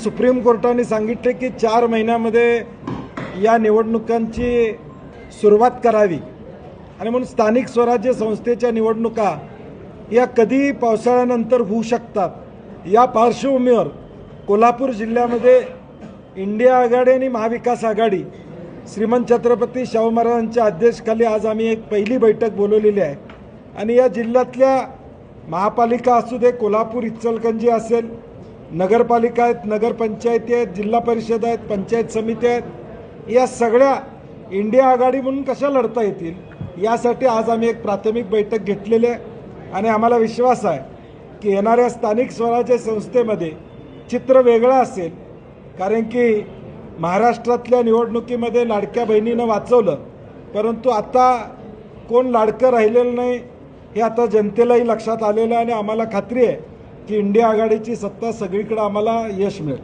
Supreme कोर्टाने सांगितले की 4 महिन्यामध्ये या निवडणुकांची सुरुवात करावी आणि म्हणून स्थानिक स्वराज्य संस्थेच्या निवडणुका या कधी पावसाळ्यानंतर होऊ शकतात। या पार्श्वभूमीवर कोल्हापूर जिल्ह्यामध्ये इंडिया आघाडी आणि महाविकास आघाडी श्रीमंत छत्रपती शाहू महाराजांच्या अध्यक्षतेखाली आज आम्ही एक पहिली बैठक बोलवलेली आहे आणि या जिल्ह्यातल्या महापालिका असू दे, कोल्हापूर इचलकरंजी असेल, नगरपालिका आहेत, नगरपंचायती आहेत, जिल्हा परिषद आहेत, पंचायत समिती आहेत, या सगळ्या इंडिया आघाडी म्हणून कशा लढता येतील यासाठी आज आम्ही एक प्राथमिक बैठक घेतलेली आहे आणि आम्हाला विश्वास आहे की येणाऱ्या स्थानिक स्वराज्य संस्थेमध्ये चित्र वेगळं असेल। कारण की महाराष्ट्रातल्या निवडणुकीमध्ये लाडक्या बहिणीनं वाचवलं, परंतु आता कोण लाडकं राहिलेलं नाही हे आता जनतेलाही लक्षात आलेलं आहे आणि आम्हाला खात्री आहे की इंडिया आघाडीची सत्ता सगळीकडे आम्हाला यश मिळेल।